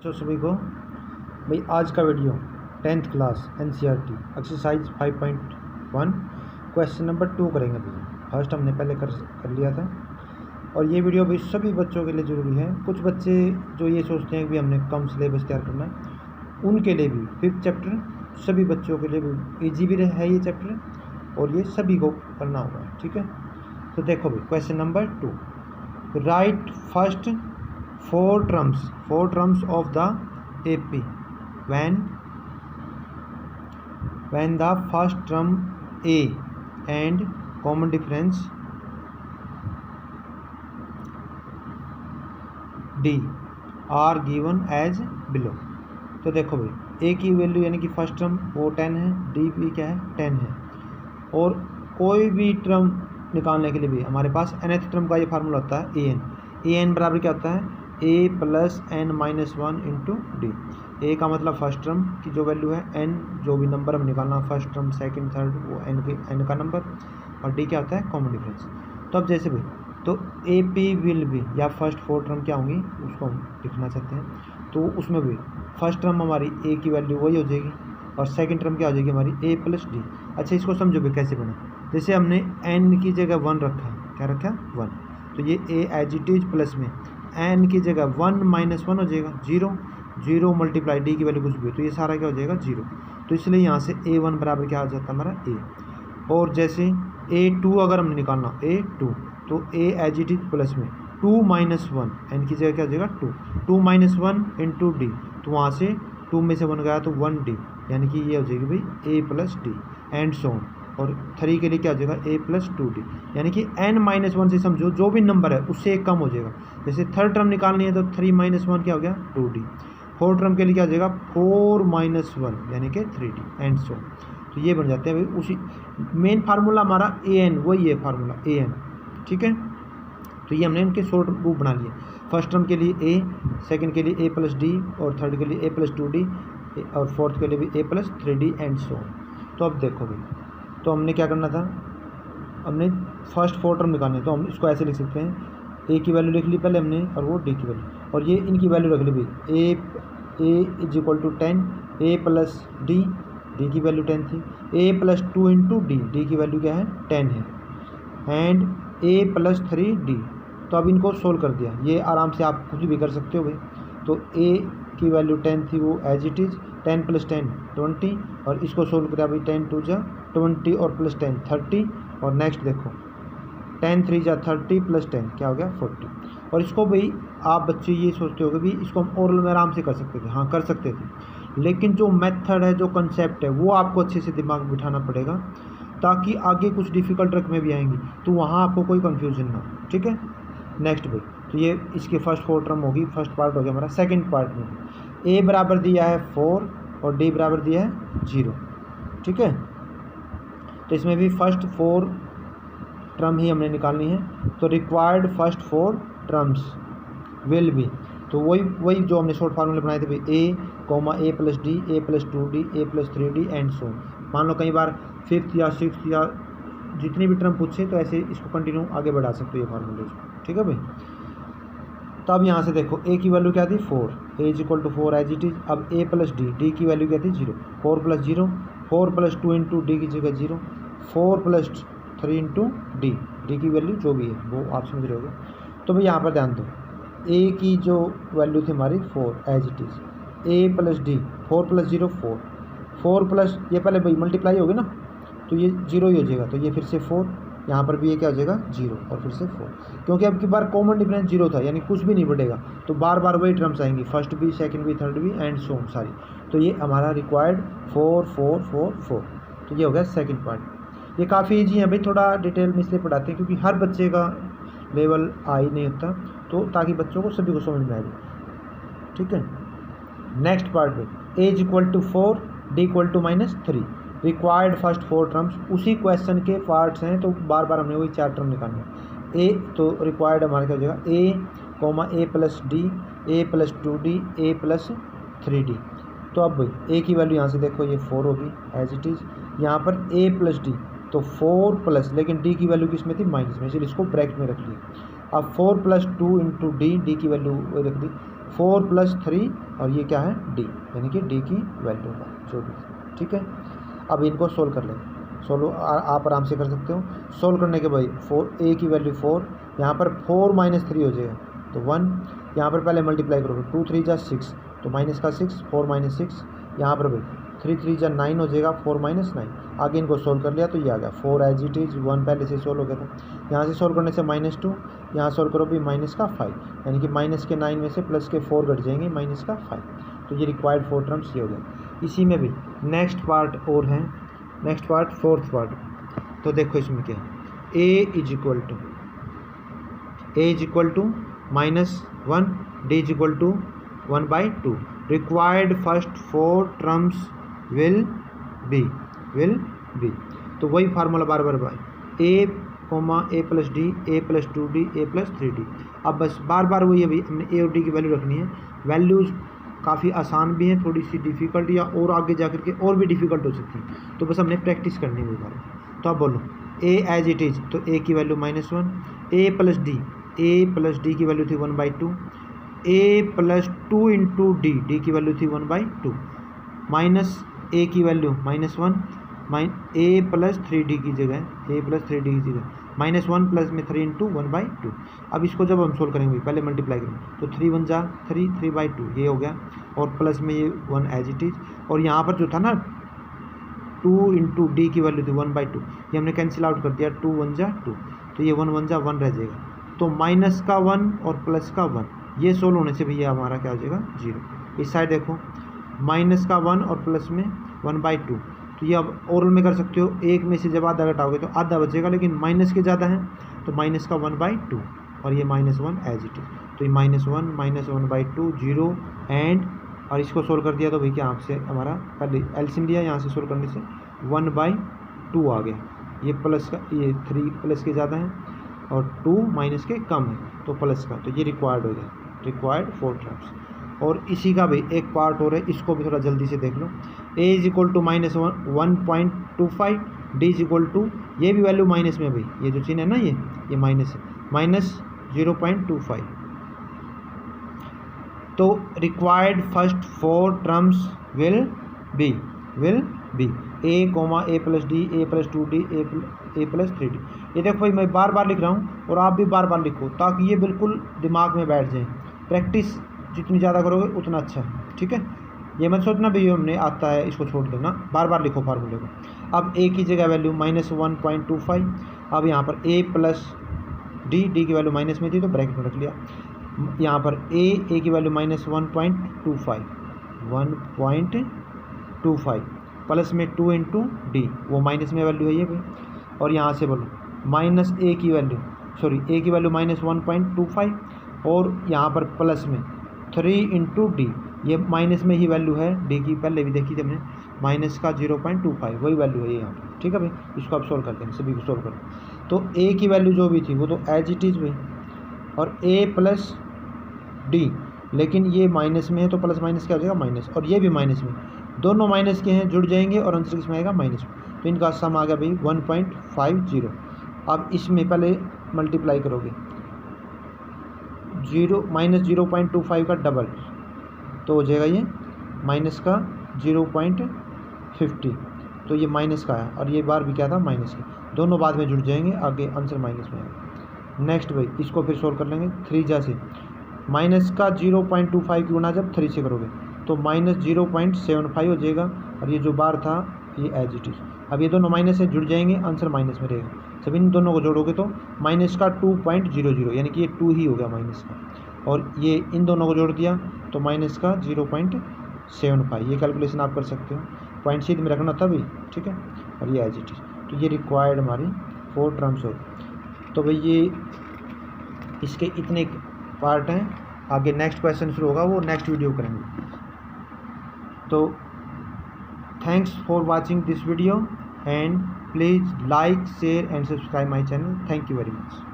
तो सभी को भाई आज का video 10th class NCERT exercise 5.1 question number 2 करेंगे भैया। फर्स्ट हमने पहले कर लिया था और ये वीडियो भाई सभी बच्चों के लिए ज़रूरी है। कुछ बच्चे जो ये सोचते हैं कि हमने कम सिलेबस तैयार करना है, उनके लिए भी 5th चैप्टर सभी बच्चों के लिए भी ईजी भी है ये चैप्टर और ये सभी को करना होगा। ठीक है, तो देखो भाई question number 2, right first four terms of the AP when the first term A and common difference D are given as below। तो देखो भाई A की वैल्यू यानी कि फर्स्ट टर्म वो 10 है, D भी क्या है 10 है, और कोई भी टर्म निकालने के लिए भी हमारे पास nth टर्म का ये फार्मूला होता है an बराबर क्या होता है a plus n minus 1 into D. A का मतलब फर्स्ट टर्म की जो वैल्यू है, n जो भी नंबर हम निकालना फर्स्ट टर्म सेकंड थर्ड वो n का नंबर, और डी क्या होता है कॉमन डिफरेंस। तो अब जैसे भाई तो ए पी विल बी या फर्स्ट फोर टर्म क्या होंगी उसको हम लिखना चाहते हैं, तो उसमें भी फर्स्ट टर्म हमारी ए की वैल्यू वही हो जाएगी और सेकेंड टर्म क्या हो जाएगी हमारी ए प्लस डी। अच्छा इसको समझो भाई कैसे बना, जैसे हमने n की जगह 1 रखा है, क्या रखा है 1, तो ये ए एज इट इज प्लस में n की जगह 1 माइनस 1 हो जाएगा 0, 0 मल्टीप्लाई डी की वैल्यू कुछ भी हो तो ये सारा क्या हो जाएगा 0। तो इसलिए यहाँ से a1 बराबर क्या हो जाता है हमारा a। और जैसे a2 अगर हमने निकालना a2 तो a as it is plus में 2 माइनस 1 n की जगह क्या हो जाएगा 2, 2 माइनस 1 इंटू डी, तो वहाँ से 2 में से 1 गया तो 1 डी, यानी कि ये हो जाएगी भाई a plus D and so on. और 3 के लिए क्या हो जाएगा a प्लस 2d, यानी कि n माइनस 1 से समझो जो भी नंबर है उससे एक कम हो जाएगा। जैसे थर्ड टर्म निकालनी है तो 3 माइनस 1 क्या हो गया 2d, फोर्थ टर्म के लिए क्या हो जाएगा 4 माइनस 1 यानी कि 3d एंड सो। तो ये बन जाते हैं भाई उसी मेन फार्मूला हमारा an वही है फार्मूला an। ठीक है, तो ये हमने इनके शॉर्ट रूप बना लिए, फर्स्ट टर्म के लिए a, सेकेंड के लिए a प्लस डी, और थर्ड के लिए a प्लस 2d, और फोर्थ के लिए भी a प्लस 3d एंड सो। तो अब देखो भाई तो हमने क्या करना था, हमने फर्स्ट फोर टर्म निकालने, तो हम इसको ऐसे लिख सकते हैं ए की वैल्यू लिख ली पहले हमने और वो डी की वैल्यू, और ये इनकी वैल्यू रख ली भाई A is equal to 10, A plus D, D की वैल्यू 10 थी, ए प्लस 2 इंटू डी की वैल्यू क्या है 10 है, एंड ए प्लस 3d। तो अब इनको सोल्व कर दिया, ये आराम से आप कुछ भी कर सकते हो भाई। तो ए की वैल्यू 10 थी वो एज इट इज़ 10 प्लस 10 20, और इसको सोल्व किया भाई 10 2 जा 20 और प्लस 10 30, और नेक्स्ट देखो 10 3 जा 30 प्लस 10 क्या हो गया 40। और इसको भाई आप बच्चे ये सोचते हो कि भाई इसको हम ओरल में आराम से कर सकते थे, हाँ कर सकते थे, लेकिन जो मेथड है जो कंसेप्ट है वो आपको अच्छे से दिमाग में बिठाना पड़ेगा ताकि आगे कुछ डिफ़िकल्ट रकमें भी आएंगी तो वहाँ आपको कोई कन्फ्यूजन ना हो। ठीक है, नेक्स्ट भाई तो ये इसके फर्स्ट फोर टर्म होगी, फर्स्ट पार्ट हो गया हमारा। सेकेंड पार्ट में ए बराबर दिया है 4 और डी बराबर दिया है 0। ठीक है, तो इसमें भी फर्स्ट फोर टर्म ही हमने निकालनी है, तो required first four terms will be, तो वही जो हमने शॉर्ट फार्मूले बनाए थे भाई A comma A plus D, A plus 2d, A plus 3d and so. मान लो कई बार 5th या 6th या जितनी भी टर्म पूछे तो ऐसे इसको कंटिन्यू आगे बढ़ा सकते हो ये फार्मूले। ठीक है भाई, तो अब यहाँ से देखो ए की वैल्यू क्या थी 4, A is equal to 4 as it is. अब ए प्लस डी, डी की वैल्यू क्या थी 0, 4 प्लस 0, 4 प्लस 2 इंटू डी की जगह 0, 4 प्लस 3 इंटू डी, डी की वैल्यू जो भी है वो आप समझ रहे होगे। तो भाई यहाँ पर ध्यान दो, ए की जो वैल्यू थी हमारी 4 as it is, a plus d 4 plus 0 4, 4 plus ये पहले भाई मल्टीप्लाई होगी ना तो ये 0 ही हो जाएगा, तो ये फिर से 4, यहाँ पर भी ये क्या हो जाएगा 0 और फिर से 4, क्योंकि अब की बार कॉमन डिफरेंस 0 था यानी कुछ भी नहीं बढ़ेगा, तो बार बार वही टर्म्स आएंगी, फर्स्ट भी सेकंड भी थर्ड भी एंड सो सारी। तो ये हमारा रिक्वायर्ड 4 4 4 4, तो ये हो गया सेकंड पार्ट। ये काफ़ी ईजी है भाई, थोड़ा डिटेल में इसलिए पढ़ाते हैं क्योंकि हर बच्चे का लेवल आई नहीं होता, तो ताकि बच्चों को सभी को समझ में आ जाए। ठीक है, नेक्स्ट पार्ट में A is equal to 4, D equal to -3, required first four terms, उसी क्वेश्चन के पार्ट्स हैं तो बार बार हमने वही 4 टर्म निकालने हैं। ए तो रिक्वायर्ड हमारा क्या हो जाएगा ए comma A plus D, A plus 2d, A plus 3d। तो अब भाई ए की वैल्यू यहाँ से देखो ये 4 होगी एज इट इज़, यहाँ पर ए प्लस डी तो 4 प्लस, लेकिन डी की वैल्यू किस में थी माइनस में, इसलिए इसको ब्रैकेट में रख लिया। अब 4 प्लस 2 इंटू डी, डी की वैल्यू रख दी 4 + 3 और ये क्या है डी, यानी कि डी की वैल्यू है जो भी, ठीक है। अब इनको सोल्व कर लें, सोल्व आप आराम से कर सकते हो। सोल्व करने के भाई 4 ए की वैल्यू 4, यहाँ पर 4 - 3 हो जाएगा तो 1, यहाँ पर पहले मल्टीप्लाई करोगे 2 3 जा 6 तो माइनस का 6, 4 - 6, यहाँ पर भाई 3 3 जा 9 हो जाएगा, 4 - 9। आगे इनको सोल्व कर लिया तो ये आ गया 4 एज इट इज़, 1 पहले से सोल्व हो गया था। यहाँ से सोल्व करने से -2, यहाँ सोल्व करो भी -5, यानी कि माइनस के 9 में से प्लस के 4 घट जाएंगे, -5। तो ये रिक्वायर्ड 4 टर्म्स ये हो गया। इसी में भी नेक्स्ट पार्ट और है, नेक्स्ट पार्ट 4th पार्ट। तो देखो इसमें क्या है, a is equal to -1, d is equal to 1/2। Required first 4 terms will be तो वही फार्मूला बार बार a, a + d, a + 2d, a + 3d। अब बस बार बार वही अभी हमने a और d की वैल्यू रखनी है। वैल्यूज़ काफ़ी आसान भी हैं, थोड़ी सी डिफ़िकल्ट या और आगे जा करके और भी डिफ़िकल्ट हो सकती है, तो बस हमने प्रैक्टिस करनी है बार। तो आप बोलो a एज इट इज़, तो a की वैल्यू -1, a + d की वैल्यू थी 1/2, a + 2 × d की वैल्यू थी 1/2, माइनस a की वैल्यू -1, a + 3d की जगह -1 प्लस में 3 × 1/2। अब इसको जब हम सोल्व करेंगे पहले मल्टीप्लाई करेंगे तो 3 × 1 = 3, 3/2 ये हो गया, और प्लस में ये 1 एज इट इज़, और यहाँ पर जो था ना 2 × d की वैल्यू थी 1/2, ये हमने कैंसिल आउट कर दिया, 2 × 1 = 2, तो ये 1 × 1 = 1 रह जाएगा। तो माइनस का 1 और प्लस का 1 ये सोल्व होने से भैया हमारा क्या हो जाएगा 0। इस साइड देखो माइनस का 1 और प्लस में 1/2, तो ये अब ओरल में कर सकते हो, एक में से जब आधा घटाओगे तो आधा बचेगा, लेकिन माइनस के ज़्यादा है तो माइनस का 1/2 और ये -1 एज इट इज़, तो ये -1 -1/2 0 एंड, और इसको सोल्व कर दिया तो भैया यहाँ से हमारा पहले एलसीएम लिया, यहाँ से सोल्व करने से 1/2 आ गया। ये प्लस का, ये 3 प्लस के ज़्यादा है और 2 माइनस के कम है तो प्लस का, तो ये रिक्वायर्ड हो गया, रिक्वायर्ड 4 टर्म्स। और इसी का भी एक पार्ट और है, इसको भी थोड़ा जल्दी से देख लो। a is equal to -1.25, d is equal to, ये भी वैल्यू माइनस में भाई, ये जो चिन्ह है ना ये माइनस है, -0.25। तो required first 4 terms will B a, a + d, a + 2d, a + 3d। ये देखो भाई मैं बार बार लिख रहा हूँ और आप भी बार बार लिखो ताकि ये बिल्कुल दिमाग में बैठ जाए। प्रैक्टिस जितनी ज़्यादा करोगे उतना अच्छा है, ठीक है। ये मत सोचना भी हमने आता है इसको छोड़ देना, बार बार लिखो फार्मूले को। अब a की जगह वैल्यू -1.25, अब यहाँ पर a + d की वैल्यू माइनस में थी तो ब्रैकेट में रख लिया। यहाँ पर a की वैल्यू -1.25 प्लस में 2 × d, वो माइनस में वैल्यू है ये भाई, और यहाँ से बोलो -a की वैल्यू -1.25 और यहाँ पर प्लस में 3 × d, ये माइनस में ही वैल्यू है d की, पहले भी देखी थी हमने, माइनस का 0.25 वही वैल्यू है यहाँ पर, ठीक है भाई। इसको आप सोल्व करते हैं, सभी को सोल्व करें तो a की वैल्यू जो भी थी वो तो एज इट इज़ भाई, और a + d, लेकिन ये माइनस में है तो प्लस माइनस क्या हो जाएगा माइनस, और ये भी माइनस में, दोनों माइनस के हैं जुड़ जाएंगे और आंसर किसमें आएगा माइनस में, तो इनका सम आ गया भाई 1.50। अब इसमें पहले मल्टीप्लाई करोगे -0.25 का डबल तो हो जाएगा ये माइनस का 0.50, तो ये माइनस का है और ये बार भी क्या था माइनस का, दोनों बाद में जुड़ जाएंगे, आगे आंसर माइनस में आएगा। नेक्स्ट भाई इसको फिर सोल्व कर लेंगे 3 जा से, माइनस का 0.25 की गुणा जब 3 से करोगे तो -0.75 हो जाएगा, और ये जो बार था ये एज इट इज़। अब ये दोनों माइनस से जुड़ जाएंगे, आंसर माइनस में रहेगा। जब इन दोनों को जोड़ोगे तो माइनस का 2.00, यानी कि ये 2 ही हो गया माइनस का, और ये इन दोनों को जोड़ दिया तो माइनस का 0.75। ये कैलकुलेशन आप कर सकते हो, पॉइंट सीध में रखना था भी, ठीक है। और ये एज इट इज़, तो ये रिक्वायर्ड हमारी 4 टर्म्स हो। तो भाई ये इसके इतने पार्ट हैं, आगे नेक्स्ट क्वेश्चन शुरू होगा वो नेक्स्ट वीडियो करेंगे। तो thanks for watching this video and please like share and subscribe my channel. Thank you very much.